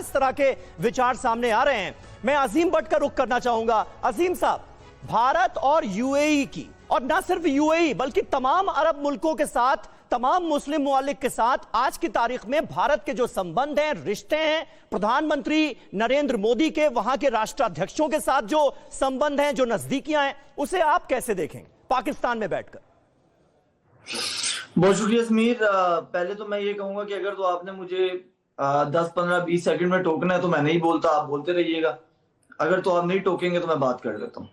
इस तरह के विचार सामने आ रहे हैं। मैं अजीम भट्ट का रुख करना चाहूंगा। अजीम साहब, भारत और यूएई की, और ना सिर्फ यूएई बल्कि तमाम अरब मुल्कों के साथ, तमाम मुस्लिम मुमालिक के साथ आज की तारीख में भारत के जो संबंध हैं, रिश्ते हैं, प्रधानमंत्री नरेंद्र मोदी के वहां के राष्ट्राध्यक्षों के साथ जो संबंध हैं, जो नजदीकियां हैं, उसे आप कैसे देखेंगे पाकिस्तान में बैठकर? बहुत शुक्रिया समीर। पहले तो मैं ये कहूंगा कि अगर तो आपने मुझे 10, 15, 20 सेकंड में टोकना है तो मैं नहीं बोलता, आप बोलते रहिएगा। अगर तो आप नहीं टोकेंगे तो मैं बात कर लेता हूँ।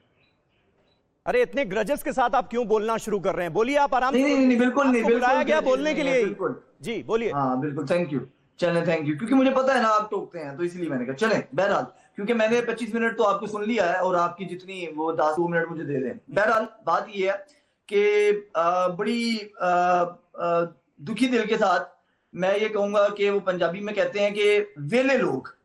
अरे इतने ग्रजेस के साथ आप क्यों बोलना शुरू कर रहे हैं? बोलिए, आप आराम से। नहीं, बिल्कुल नहीं, बिल्कुल बुलाया गया बोलने के लिए। बिल्कुल जी बोलिए। हाँ बिल्कुल, थैंक यू। चलें, थैंक यू, क्योंकि मुझे पता है ना आप टोकते हैं, तो इसलिए मैंने कहा चलें। बहरहाल, क्योंकि मैंने 25 मिनट तो आपको सुन लिया है और आपकी जितनी वो 10-2 मिनट मुझे दे दें। बहरहाल बात ये है कि बड़ी दुखी दिल के साथ मैं ये कहूंगा कि वो पंजाबी में कहते हैं कि वेले लोग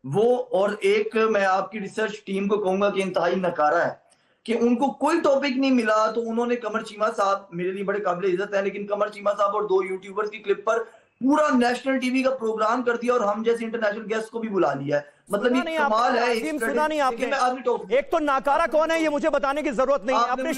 वो, और एक मैं आपकी रिसर्च टीम को कहूंगा कि इंतहाई नकारा है कि उनको कोई टॉपिक नहीं मिला तो उन्होंने कमर चीमा साहब, मेरे लिए बड़े काबिल इज्जत है, लेकिन कमर चीमा साहब और 2 यूट्यूबर्स की क्लिप पर पूरा नेशनल टीवी का प्रोग्राम कर दिया और हम जैसे इंटरनेशनल गेस्ट को भी बुला लिया है। मतलब ये कमाल है। सुना नहीं आपने। एक तो नाकारा कौन है ये मुझे बताने की जरूरत नहीं है। अपने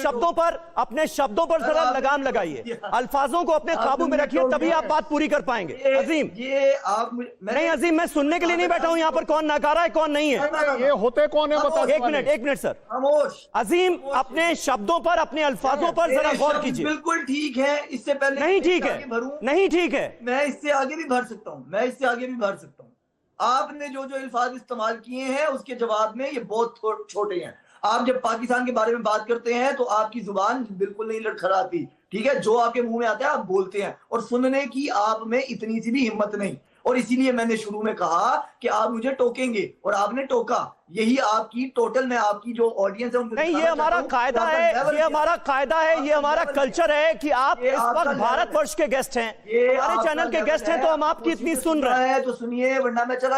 शब्दों पर जरा लगाम लगाइए, अल्फाजों को अपने काबू में रखिए, तभी आप बात पूरी कर पाएंगे। अजीम, ये आप नहीं अजीम, मैं सुनने के लिए नहीं बैठा हूं यहाँ पर कौन नाकारा है कौन नहीं है। ये होते कौन है बता। एक मिनट सर। खामोश। अजीम, अपने शब्दों पर, अपने अल्फाजों पर जरा गौर कीजिए। बिल्कुल ठीक है, इससे पहले नहीं ठीक है, नहीं ठीक है। मैं इससे आगे भी भर सकता हूँ, आपने जो जो अल्फाज इस्तेमाल किए हैं उसके जवाब में ये बहुत छोटे हैं। आप जब पाकिस्तान के बारे में बात करते हैं तो आपकी जुबान बिल्कुल नहीं लड़खड़ाती, ठीक है? जो आपके मुंह में आता है आप बोलते हैं, और सुनने की आप में इतनी सी भी हिम्मत नहीं। और इसीलिए मैंने शुरू में कहा कि आप मुझे टोकेंगे और आपने टोका। यही आपकी टोटल, मैं आपकी जो ऑडियंस है उनको नहीं, ये हमारा कायदा है, ये हमारा कायदा है, ये हमारा कल्चर है कि आप इस वक्त भारतवर्ष के गेस्ट हैं, हमारे चैनल के गेस्ट हैं, तो हम आपकी इतनी सुन रहे हैं। तो सुनिए, वरना मैं चला,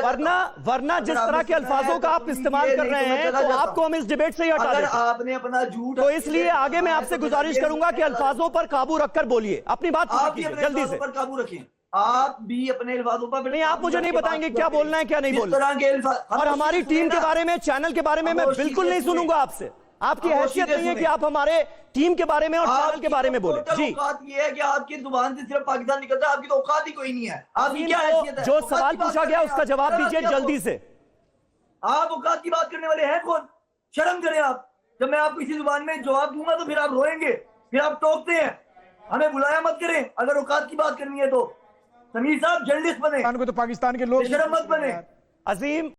वरना जिस तरह के अल्फाजों का आप इस्तेमाल कर रहे हैं तो आपको हम इस डिबेट से ही हटा देंगे। आपने अपना झूठ, तो इसलिए आगे मैं आपसे गुजारिश करूंगा कि अल्फाजों पर काबू रखकर बोलिए, अपनी बात जल्दी से। काबू रखें, आप भी अपने अल्फाजों पर नहीं, आप मुझे नहीं बताएंगे क्या बोलना है क्या नहीं बोलना है। और हमारी टीम के बारे में, चैनल के बारे में मैं बिल्कुल नहीं सुनूंगा आपसे। आपकी हैसियत नहीं है कि आप हमारे टीम के बारे में और चैनल के बारे में बोले। जी, औकात ये है कि आपकी जुबान से सिर्फ पाकिस्तान निकलता है, आपकी तो औकात ही कोई नहीं है। आपकी क्या हैसियत है? जो सवाल पूछा गया उसका जवाब दीजिए जल्दी से। आप औकात की बात करने वाले हैं कौन? शर्म करें आप। जब मैं आपको इसी जुबान में जवाब दूंगा तो फिर आप रोएंगे, फिर आप टोकते हैं। हमें बुलाया मत करें अगर औकात की बात करनी है तो। समीर साहब जर्नलिस्ट बने, तो पाकिस्तान के लोग शर्म मत बने। अजीम